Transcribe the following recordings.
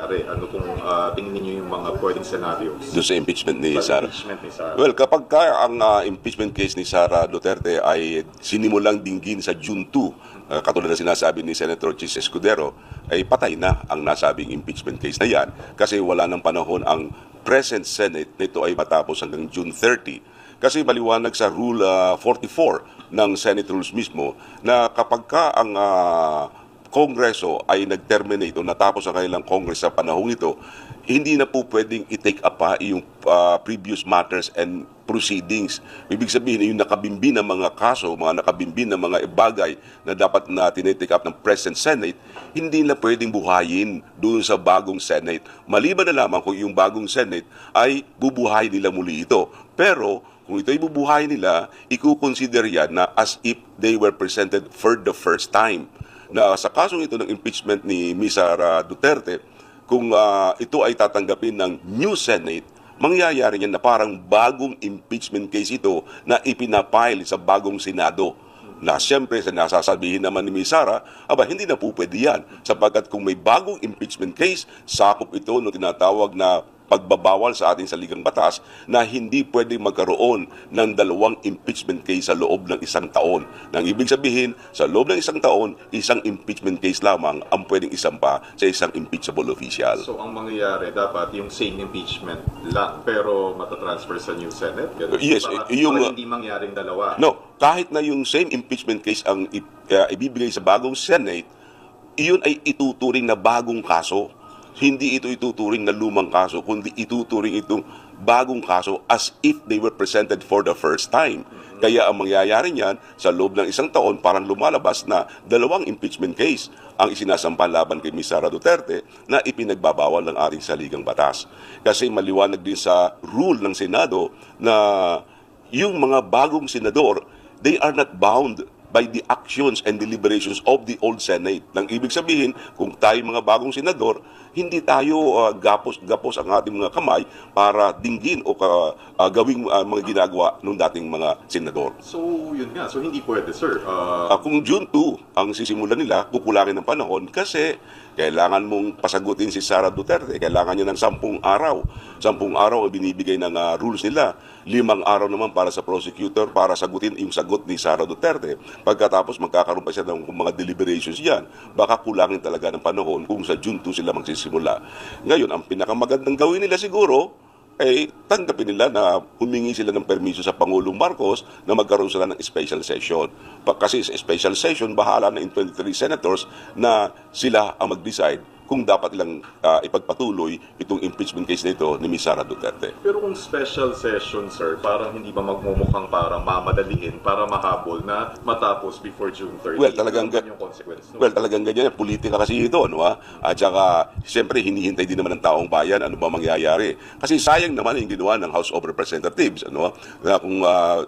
mangyayari? Ano kung tingin niyo yung mga pwedeng scenarios? Doon sa impeachment ni Sara. Impeachment ni Sara. Well, kapag ang impeachment case ni Sara Duterte ay sinimulang dinggin sa June 2, katulad na sinasabi ni Senator Chis Escudero, ay patay na ang nasabing impeachment case na yan kasi wala ng panahon ang present Senate nito ay matapos hanggang June 30. Kasi maliwanag sa Rule 44 ng Senate Rules mismo na kapag ang Kongreso ay nag-terminate o natapos ang kanilang Congress sa panahong ito, hindi na po pwedeng i-take up yung previous matters and proceedings. Ibig sabihin, yung nakabimbi na mga kaso, mga nakabimbi na mga bagay na dapat na tinitake up ng present Senate, hindi na pwedeng buhayin doon sa bagong Senate. Maliban na lamang kung yung bagong Senate ay bubuhay nila muli ito. Pero kung ito ay bubuhay nila, ikukonsider yan na as if they were presented for the first time. Na sa kasong ito ng impeachment ni Ms. Sara Duterte, kung ito ay tatanggapin ng new Senate, mangyayari yan na parang bagong impeachment case ito na ipinapile sa bagong Senado. Na siyempre, nasasabihin naman ni Ms. Sara, hindi na po pwede yan. Sapagkat kung may bagong impeachment case, sakop ito ng tinatawag na pagbabawal sa ating saligang batas na hindi pwedeng magkaroon ng dalawang impeachment case sa loob ng isang taon. Nang ibig sabihin, sa loob ng isang taon, isang impeachment case lamang ang pwedeng isampa sa isang impeachable official. So ang mangyayari, dapat yung same impeachment lang pero matatransfer sa new Senate? Ganun? Yes. Para hindi mangyaring dalawa? No, kahit na yung same impeachment case ang ibibigay sa bagong Senate, iyon ay ituturing na bagong kaso. Hindi ito ituturing na lumang kaso, kundi ituturing itong bagong kaso as if they were presented for the first time. Kaya ang mangyayari niyan, sa loob ng isang taon, parang lumalabas na dalawang impeachment case ang isinasampa laban kay Ms. Sara Duterte na ipinagbabawal ng ating saligang batas. Kasi maliwanag din sa rule ng Senado na yung mga bagong senador, they are not bound by the actions and deliberations of the old Senate. Nang ibig sabihin, kung tayo mga bagong senador, hindi tayo gapos ang ating mga kamay para dinggin o gawing mga ginagawa ng dating mga senador. So, yun nga. So, hindi pwede, sir. Kung June 2 ang sisimulan nila, kukulangin ng panahon kasi kailangan mong pasagutin si Sara Duterte. Kailangan niya ng 10 araw. 10 araw ang binibigay ng rules nila. 5 araw naman para sa prosecutor para sagutin yung sagot ni Sara Duterte. Pagkatapos magkakaroon pa siya ng mga deliberations yan. Baka kulangin talaga ng panahon kung sa June 2 sila magsisimula. Ngayon, ang pinakamagandang gawin nila siguro ay tanggapin nila na humingi sila ng permiso sa Pangulong Marcos na magkaroon sila ng special session. Kasi sa special session, bahala na in 23 senators na sila ang mag-decide kung dapat ilang ipagpatuloy itong impeachment case nito ni Ms. Sara Duterte. Pero kung special session, sir, parang hindi ba magmumukhang parang mamadaliin para mahabol na matapos before June 30? Well, talagang yung consequence. No? Well, talagang ganyan. Politika kasi ito, no? At saka, siyempre, hinihintay din naman ng taong bayan ano ba mangyayari. Kasi sayang naman yung ginawa ng House of Representatives, ano? Na kung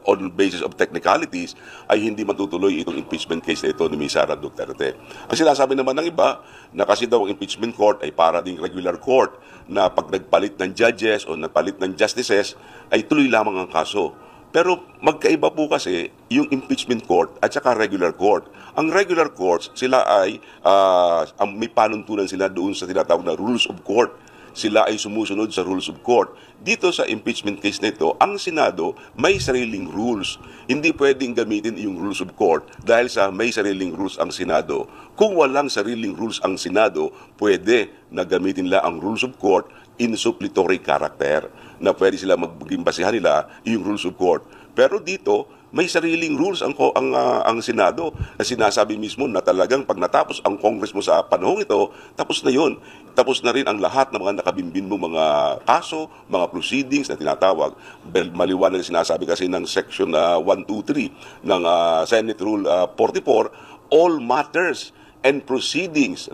on basis of technicalities, ay hindi matutuloy itong impeachment case na ito ni Ms. Sara Duterte. Ang sinasabi naman ng iba, na kasi daw ang impeachment court ay para ding regular court na pag nagpalit ng judges o nagpalit ng justices, ay tuloy lamang ang kaso. Pero magkaiba po kasi yung impeachment court at saka regular court. Ang regular courts, sila ay may panuntunan sila doon sa tinatawag na rules of court. Sila ay sumusunod sa rules of court. Dito sa impeachment case nito, ang Senado may sariling rules. Hindi pwedeng gamitin yung rules of court dahil sa may sariling rules ang Senado. Kung walang sariling rules ang Senado, pwede na gamitin nila ang rules of court in suppletory character na pwede sila maging basehan nila yung rules of court. Pero dito, may sariling rules ang Senado na sinasabi mismo na talagang pag natapos ang Congress mo sa panahong ito, tapos na yun. Tapos na rin ang lahat ng mga nakabimbin mo mga kaso, mga proceedings na tinatawag. Maliwanag na sinasabi kasi ng Section 123 ng Senate Rule 44, all matters and proceedings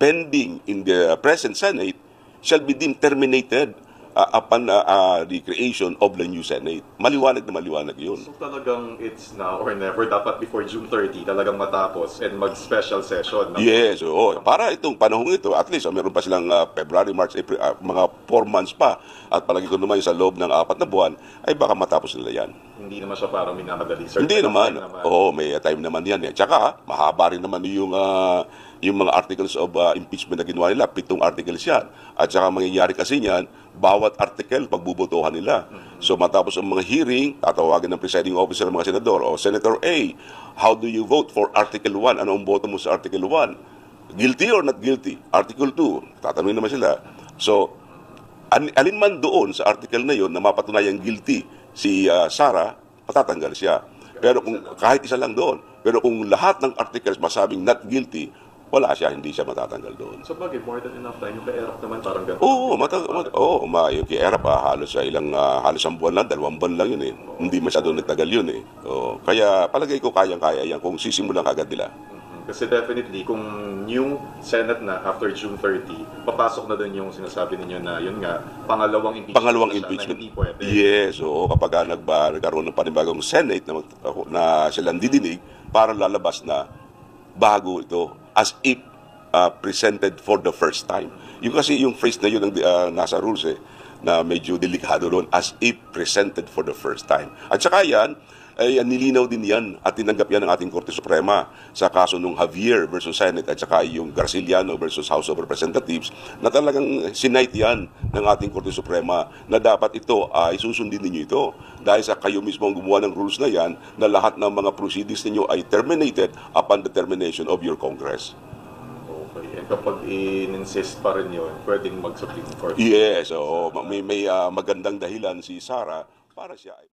pending in the present Senate shall be deemed terminated upon the creation of the new Senate. Maliwanag na maliwanag yun. So talagang it's now or never, dapat before June 30 talagang matapos and mag-special session. Yes, para itong panahong ito, at least meron pa silang February, March, April, mga 4 months pa. At palagi ko naman sa loob ng 4 na buwan, ay baka matapos nila yan. Hindi naman siya parang minamadali, sir. Hindi Enough naman. time naman. Oo, may time naman yan. Eh. Tsaka, mahaba rin naman yung mga articles of impeachment na ginawa nila. 7 articles yan. At saka mangyayari kasi niyan, bawat article pagbubotohan nila. So matapos ang mga hearing, tatawagin ng presiding officer ng mga senador, o Senator A, how do you vote for Article 1? Ano ang boto mo sa Article 1? Guilty or not guilty? Article 2, tatanungin naman sila. So, alin man doon sa article na yon na mapatunayang guilty si Sara, patatanggal siya. Pero kung kahit isa lang doon, pero kung lahat ng articles masabing not guilty, wala siya, hindi siya matatanggal doon. So bagay, more than enough time. Yung kay-Erap naman parang ganun. Yung kay Erap, halos halos ang buwan lang, 2 buwan lang yun eh. Hindi masyado nagtagal yun eh. Kaya palagay ko kayang-kaya yan kung sisimulan agad nila. Kasi definitely, kung new Senate na after June 30, papasok na doon yung sinasabi ninyo na, yun nga, pangalawang impeachment. Na hindi pwede. Yes, kapag nagkaroon ng panibagong Senate na silang didinig, para lalabas na bago ito, as if presented for the first time. Yung kasi yung phrase na yun ang nasa rules na medyo delikado doon, as if presented for the first time. At saka yan, ay nilinaw din yan at tinanggap yan ng ating Korte Suprema sa kaso nung Javier versus Senate at saka yung Garciliano versus House of Representatives na talagang sinight yan ng ating Korte Suprema na dapat ito ay susundin ninyo ito dahil sa kayo mismo ang gumawa ng rules na yan na lahat ng mga proceedings ninyo ay terminated upon the termination of your Congress. Okay. And kapag in-insist pa rin yun, pwedeng mag-Supreme Court. Yes, may magandang dahilan si Sara para siya ay